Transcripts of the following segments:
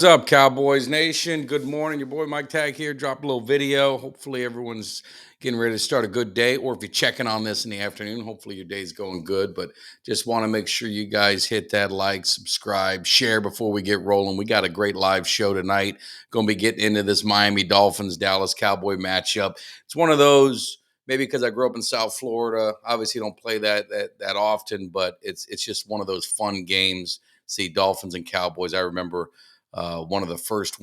What's up, Cowboys Nation? Good morning. Your boy Mike Tag here. Dropped a little video. Hopefully, everyone's getting ready to start a good day. Or if you're checking on this in the afternoon, hopefully your day's going good. But just want to make sure you guys hit that like, subscribe, share before we get rolling. We got a great live show tonight. Going to be getting into this Miami Dolphins Dallas Cowboy matchup. It's one of those. Maybe because I grew up in South Florida, obviously don't play that often, but it's just one of those fun games. See Dolphins and Cowboys. I remember one of the first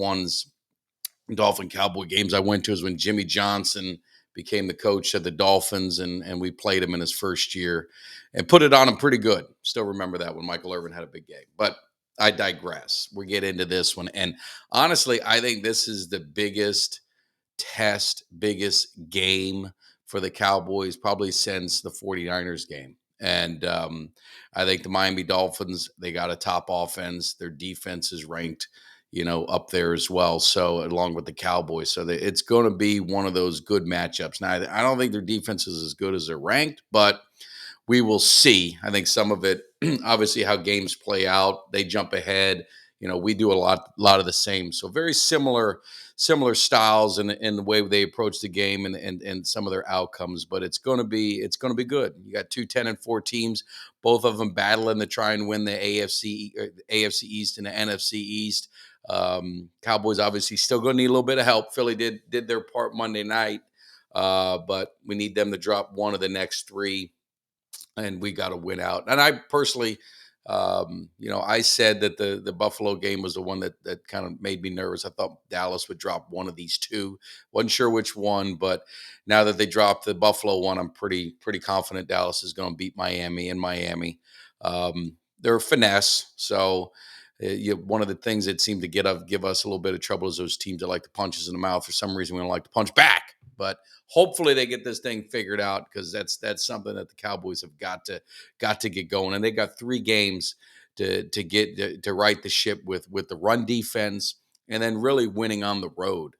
Dolphin Cowboy games I went to is when Jimmy Johnson became the coach of the Dolphins, and we played him in his first year and put it on him pretty good. Still remember that when Michael Irvin had a big game. But I digress. We get into this one. And honestly, I think this is the biggest test, biggest game for the Cowboys probably since the 49ers game. And I think the Miami Dolphins, they got a top offense. Their defense is ranked, up there as well. So along with the Cowboys. So it's going to be one of those good matchups. Now, I don't think their defense is as good as they're ranked, but we will see. I think some of it, obviously, how games play out, they jump ahead. We do a lot of the same. So very similar styles in the way they approach the game and some of their outcomes. But it's gonna be good. You got two 10-4 teams, both of them battling to try and win the AFC East and the NFC East. Cowboys obviously still going to need a little bit of help. Philly did their part Monday night, but we need them to drop one of the next three and we got to win out. And I personally, I said that the Buffalo game was the one that kind of made me nervous. I thought Dallas would drop one of these two. Wasn't sure which one, but now that they dropped the Buffalo one, I'm pretty confident Dallas is going to beat Miami in Miami. They're finesse, so. One of the things that seemed to give us a little bit of trouble is those teams that like to punch us in the mouth. For some reason, we don't like to punch back. But hopefully they get this thing figured out because that's something that the Cowboys have got to get going, and they got 3 games to get to right the ship with the run defense and then really winning on the road.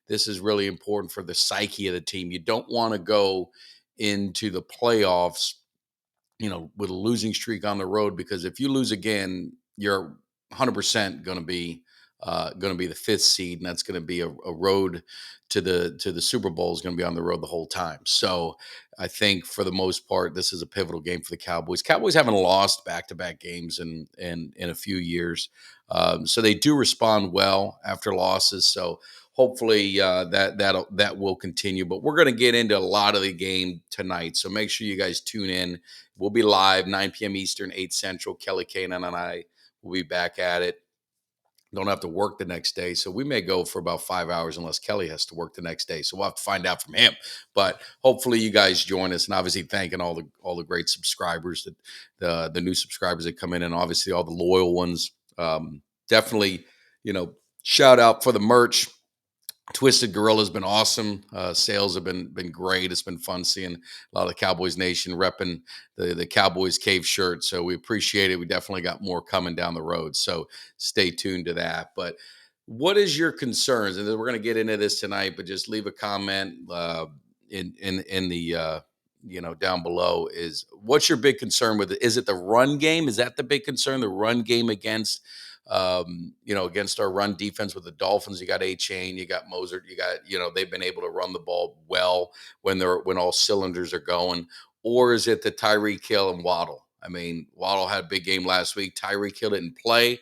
This is really important for the psyche of the team. You don't want to go into the playoffs, with a losing streak on the road because if you lose again, you're 100% going to be the 5th seed, and that's going to be a road to the Super Bowl is going to be on the road the whole time. So I think for the most part, this is a pivotal game for the Cowboys. Cowboys haven't lost back-to-back games in a few years, so they do respond well after losses. So hopefully that will continue. But we're going to get into a lot of the game tonight, so make sure you guys tune in. We'll be live 9 p.m. Eastern, 8 Central. Kelly Kanan and I will be back at it. Don't have to work the next day. So we may go for about 5 hours unless Kelly has to work the next day. So we'll have to find out from him. But hopefully you guys join us. And obviously thanking all the great subscribers, that the new subscribers that come in, and obviously all the loyal ones. Definitely, shout out for the merch. Twisted Gorilla has been awesome. Sales have been great. It's been fun seeing a lot of Cowboys Nation repping the Cowboys Cave shirt. So we appreciate it. We definitely got more coming down the road. So stay tuned to that. But what is your concerns? And we're going to get into this tonight, but just leave a comment in the down below. Is what's your big concern with it? Is it the run game? Is that the big concern? The run game against our run defense with the Dolphins? You got A-Chain, you got Mozart, you got, they've been able to run the ball well when all cylinders are going. Or is it the Tyreek Hill and Waddle? I mean, Waddle had a big game last week. Tyreek Hill didn't play.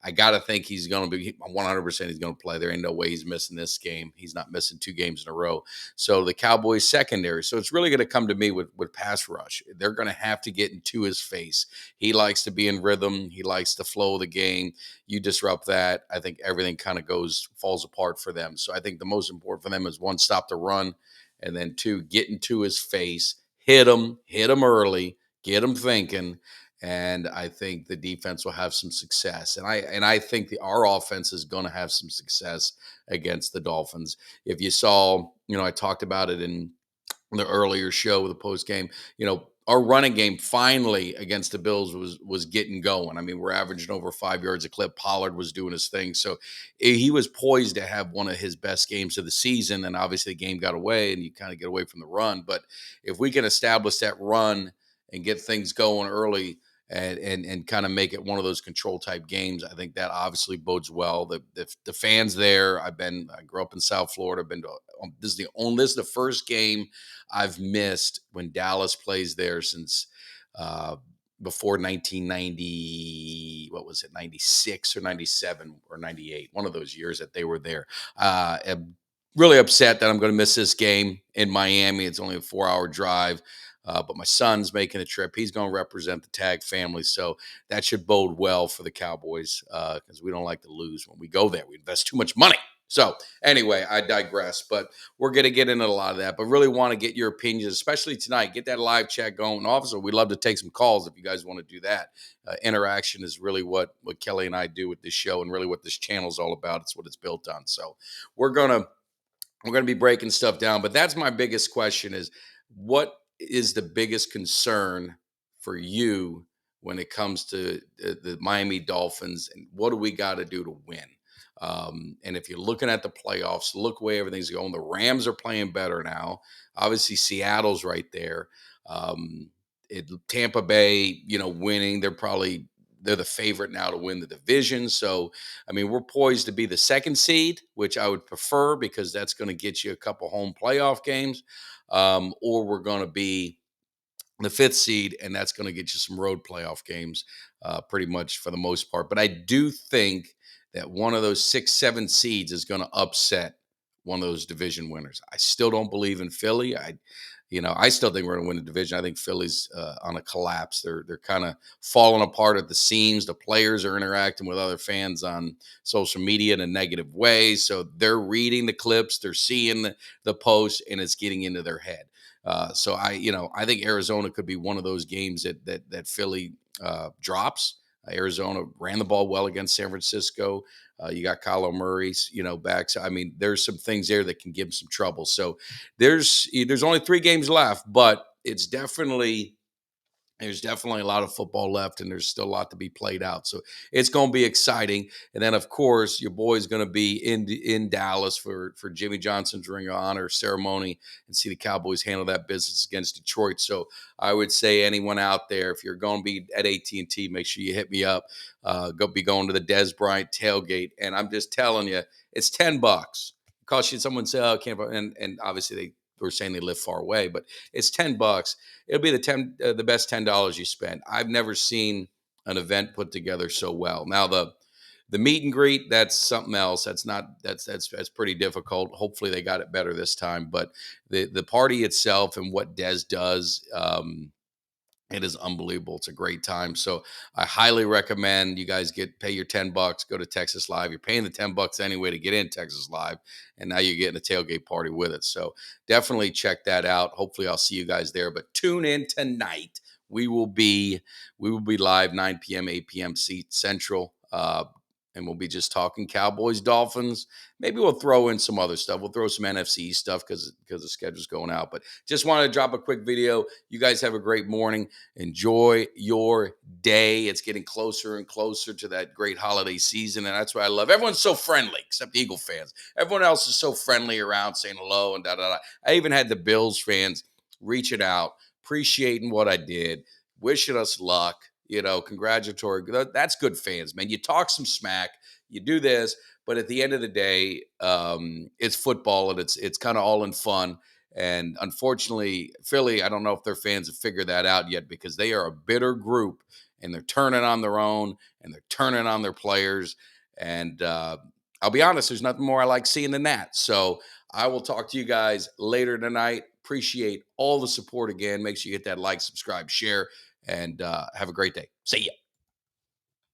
I got to think he's going to be 100%. He's going to play. There ain't no way he's missing this game. He's not missing 2 games in a row. So the Cowboys secondary. So it's really going to come to me with pass rush. They're going to have to get into his face. He likes to be in rhythm. He likes the flow of the game. You disrupt that, I think everything kind of falls apart for them. So I think the most important for them is 1, stop the run, and then 2, get into his face, hit him early, get him thinking. And I think the defense will have some success. And I think our offense is going to have some success against the Dolphins. If you saw, I talked about it in the earlier show with the post game, our running game finally against the Bills was getting going. I mean, we're averaging over 5 yards a clip. Pollard was doing his thing. So he was poised to have one of his best games of the season. And obviously the game got away and you kind of get away from the run. But if we can establish that run and get things going early, and kind of make it one of those control type games. I think that obviously bodes well. The fans there. I grew up in South Florida. I've been to this is the first game I've missed when Dallas plays there since uh, before 1990. What was it, 96 or 97 or 98? One of those years that they were there. I'm really upset that I'm going to miss this game in Miami. It's only a 4-hour drive. But my son's making the trip. He's going to represent the Tag family. So that should bode well for the Cowboys because we don't like to lose when we go there. We invest too much money. So anyway, I digress, but we're going to get into a lot of that. But really want to get your opinions, especially tonight. Get that live chat going. Also, we'd love to take some calls if you guys want to do that. Interaction is really what Kelly and I do with this show and really what this channel is all about. It's what it's built on. So we're going to be breaking stuff down, but that's my biggest question is what is the biggest concern for you when it comes to the Miami Dolphins and what do we got to do to win? And if you're looking at the playoffs, look where everything's going. The Rams are playing better now. Obviously, Seattle's right there. Tampa Bay, winning. They're the favorite now to win the division. So, I mean, we're poised to be the second seed, which I would prefer because that's going to get you a couple home playoff games. Or we're going to be the fifth seed, and that's going to get you some road playoff games pretty much for the most part. But I do think that one of those 6, 7 seeds is going to upset one of those division winners. I still don't believe in Philly. I still think we're going to win the division. I think Philly's on a collapse. They're kind of falling apart at the seams. The players are interacting with other fans on social media in a negative way. So they're reading the clips, they're seeing the posts, and it's getting into their head. So I think Arizona could be one of those games that Philly drops. Arizona ran the ball well against San Francisco. You got Kyler Murray, back. So, I mean, there's some things there that can give him some trouble. So there's only 3 games left, but there's definitely a lot of football left, and there's still a lot to be played out. So it's going to be exciting. And then, of course, your boy's going to be in Dallas for Jimmy Johnson's Ring of Honor ceremony and see the Cowboys handle that business against Detroit. So I would say anyone out there, if you're going to be at AT&T, make sure you hit me up. Be going to the Des Bryant tailgate. And I'm just telling you, it's $10. Cost you, someone say, oh, I can't, and obviously they were saying they live far away, but it's $10. It'll be the best $10 you spend. I've never seen an event put together so well. Now the meet and greet, that's something else. That's pretty difficult. Hopefully they got it better this time. But the party itself and what Des does, it is unbelievable. It's a great time. So I highly recommend you guys pay your $10, go to Texas Live. You're paying the $10 anyway to get in Texas Live. And now you're getting a tailgate party with it. So definitely check that out. Hopefully I'll see you guys there, but tune in tonight. We will be live 9 p.m., 8 p.m. Central. And we'll be just talking Cowboys, Dolphins. Maybe we'll throw in some other stuff. We'll throw some NFC stuff because the schedule's going out. But just wanted to drop a quick video. You guys have a great morning. Enjoy your day. It's getting closer and closer to that great holiday season, and that's what I love. Everyone's so friendly, except the Eagle fans. Everyone else is so friendly around, saying hello and da-da-da. I even had the Bills fans reaching out, appreciating what I did, wishing us luck. Congratulatory. That's good fans, man. You talk some smack, you do this, but at the end of the day, it's football and it's kind of all in fun. And unfortunately, Philly, I don't know if their fans have figured that out yet because they are a bitter group and they're turning on their own and they're turning on their players. And I'll be honest, there's nothing more I like seeing than that. So I will talk to you guys later tonight. Appreciate all the support again. Make sure you hit that like, subscribe, share. And have a great day. See ya.